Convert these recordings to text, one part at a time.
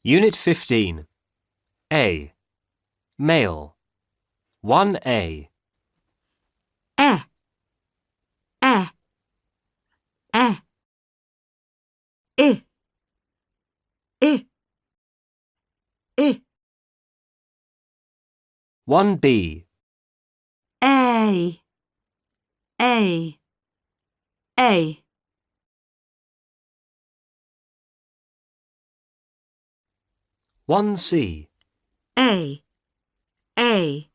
Unit 15. A. Male. 1A. E, e, e, I, I, I, 1B. A, A, A, 1C. A, A,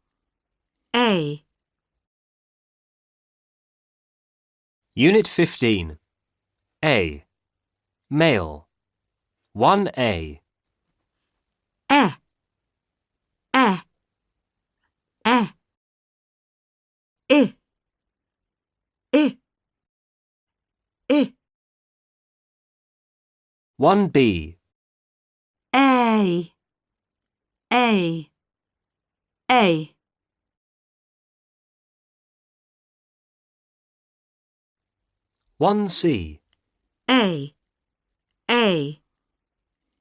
A, Unit 15. A. Male. 1A. E, E, E, I, I, I, 1B. A, A, A, 1C. A, A,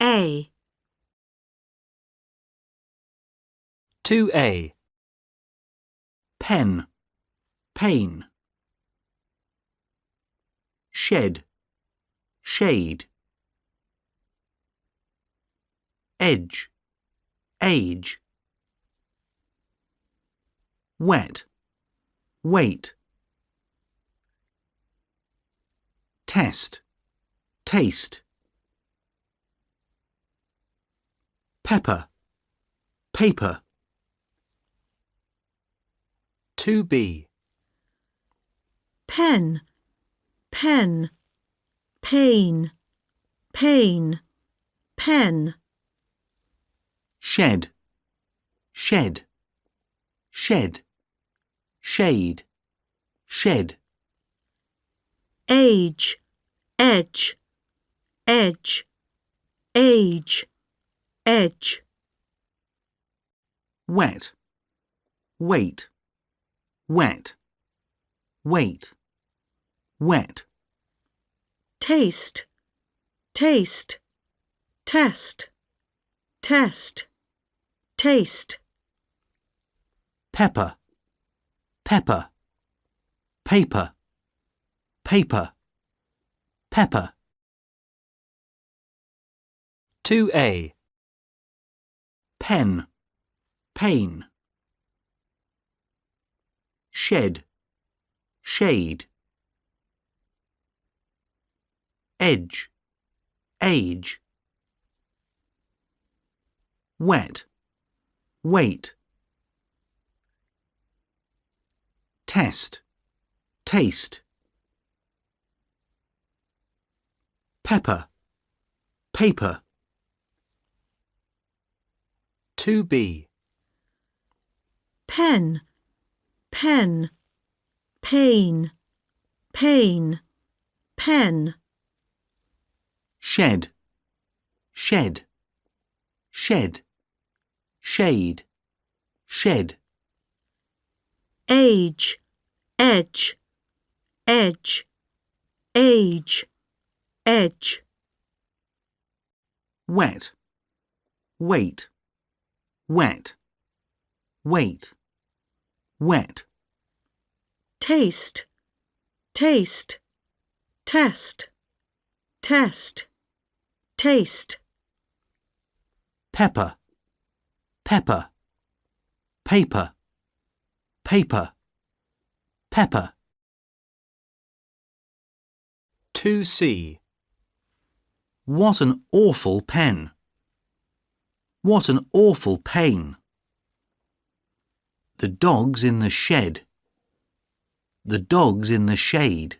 A, 2A. Pen, pain. Shed, shade. Edge, age. Wet, wait. Test, taste. Pepper, paper. 2B. pen, pen, pain, pain, pen, Shed, shed. Shed, shade, shed. age, edge, edge, age, edge, Wet, wait. Wet, wait. Wet. taste, taste, test, test, taste, Pepper, pepper. Paper, paper. Pepper. 2A. Pen, pain. Shed, shade. Edge, age. Wet, wait. Test, taste. Pepper, paper. 2B. pen, pen, pain, pain, pen, Shed, shed. Shed, shade, shed. age, edge, edge, age, edge, Wet, wait. Wet, wait. Wet. taste, taste, test, test, taste, Pepper, pepper. Paper, paper. Pepper. 2C. What an awful pen. What an awful pain. The dog's in the shed. The dog's in the shade.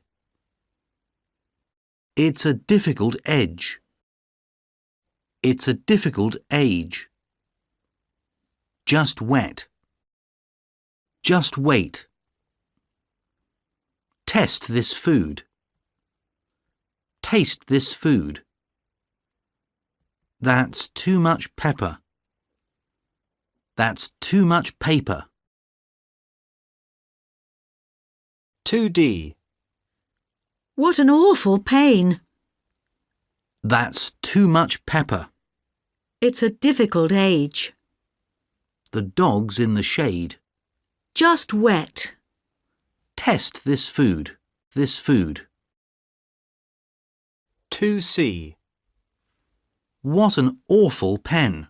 It's a difficult edge. It's a difficult age. Just wet. Just wait. Test this food. Taste this food. That's too much pepper. That's too much paper. 2D. what an awful pain. That's too much pepper. It's a difficult age. The dog's in the shade. Just wet. Test this food. This food. 2C. What an awful pen.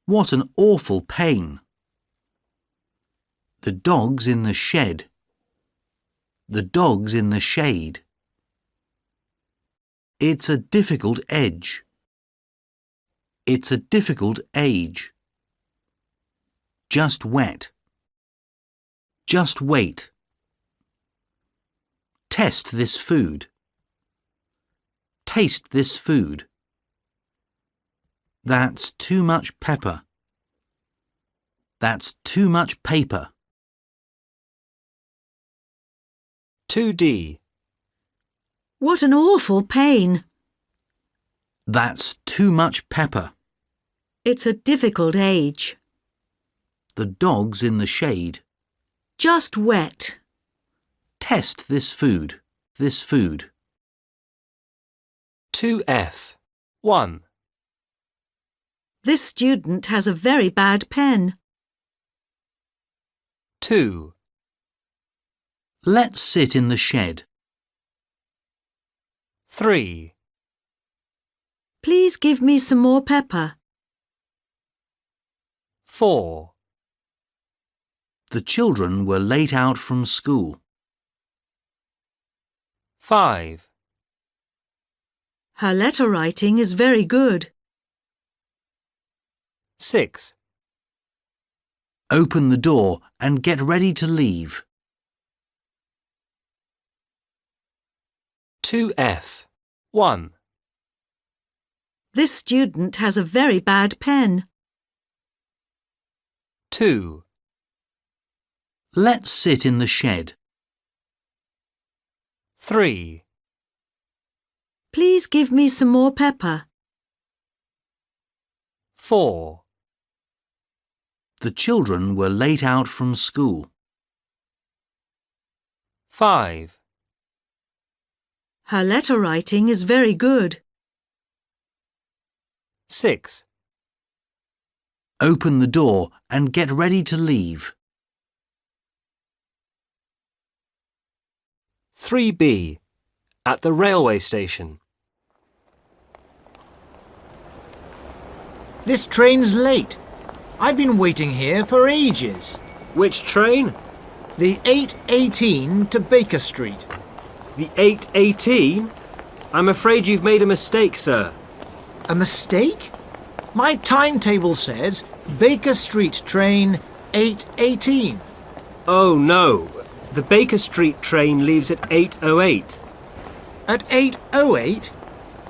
What an awful pain. The dog's in the shed. The dog's in the shade. It's a difficult edge. It's a difficult age. Just wet. Just wait. Test this food. Taste this food. That's too much pepper. That's too much paper. 2D. What an awful pain. That's too much pepper. It's a difficult age. The dog's in the shade. Just wet. Test this food. This food. 2F. 1. This student has a very bad pen. 2. Let's sit in the shed. 3. Please give me some more pepper. 4. The children were late out from school. 5. Her letter writing is very good. 6. Open the door and get ready to leave. 2F. 1. This student has a very bad pen. 2. Let's sit in the shed. 3. Please give me some more pepper. 4. The children were late out from school. 5. Her letter writing is very good. 6. Open the door and get ready to leave. 3B. At the railway station. This train's late. I've been waiting here for ages. Which train? The 8:18 to Baker Street. The 8:18? I'm afraid you've made a mistake, sir. A mistake? My timetable says Baker Street train 8:18. Oh, no. The Baker Street train leaves at 8:08. At 8:08?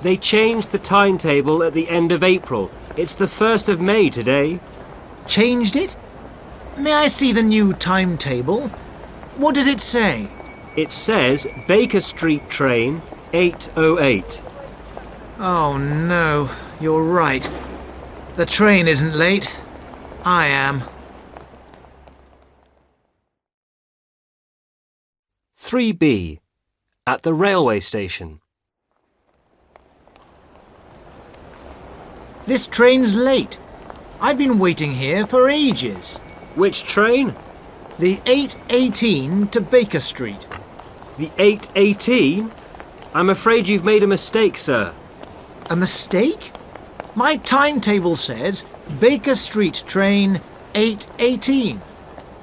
They changed the timetable at the end of April. It's the 1st of May today. Changed it? May I see the new timetable? What does it say? It says Baker Street train 8:08. Oh no, you're right. The train isn't late. I am. 3B. At the railway station. This train's late. I've been waiting here for ages. Which train? The 8:18 to Baker Street. The 8:18? I'm afraid you've made a mistake, sir. A mistake? My timetable says Baker Street train 8:18.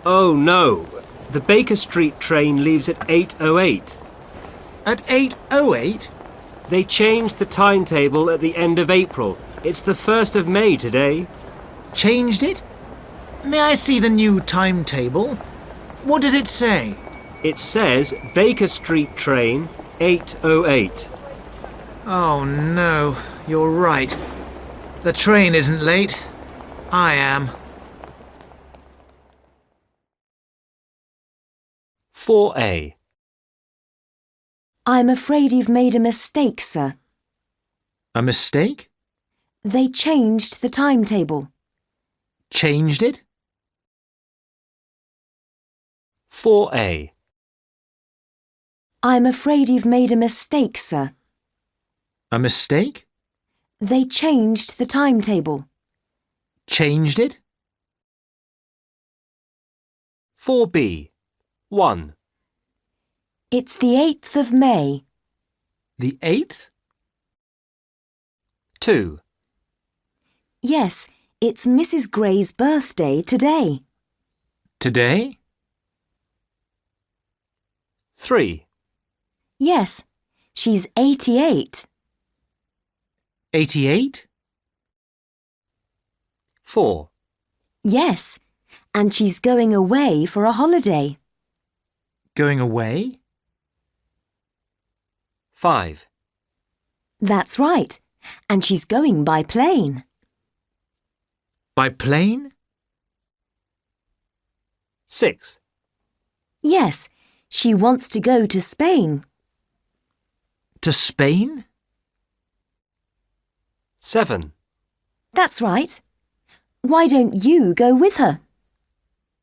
Oh, no. The Baker Street train leaves at 8:08. At 8:08? They changed the timetable at the end of April. It's the 1st of May today. Changed it? May I see the new timetable? What does it say? It says Baker Street train 8:08. Oh no, you're right. The train isn't late. I am. 4A. I'm afraid you've made a mistake, sir. A mistake? They changed the timetable. Changed it? 4A. I'm afraid you've made a mistake, sir. A mistake? They changed the timetable. Changed it? 4B. 1. It's the 8th of May. The 8th? 2. Yes, it's Mrs. Gray's birthday today. Today? 3. Yes, she's 88. 88? 4. Yes, and she's going away for a holiday. Going away? 5. That's right, and she's going by plane. By plane? 6. Yes, she wants to go to Spain. To Spain? 7. That's right. Why don't you go with her?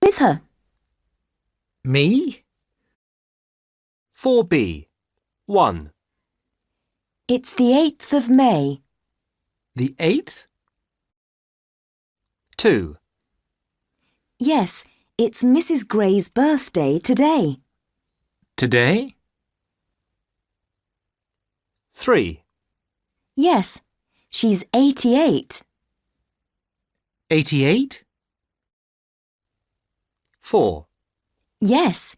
With her. Me? 4B. 1. It's the 8th of May. The 8th? 2. Yes, it's Mrs. Gray's birthday today. Today? 3. Yes, she's 88. 88? 4. Yes,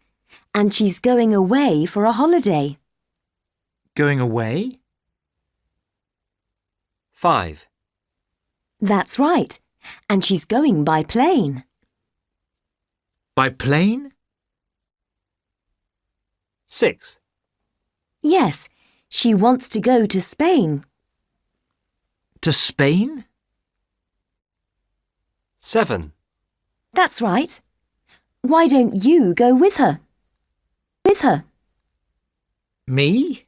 and she's going away for a holiday. Going away? 5. That's right, and she's going by plane. By plane? 6. Yes, she wants to go to Spain. To Spain? 7. That's right. Why don't you go with her? With her. Me?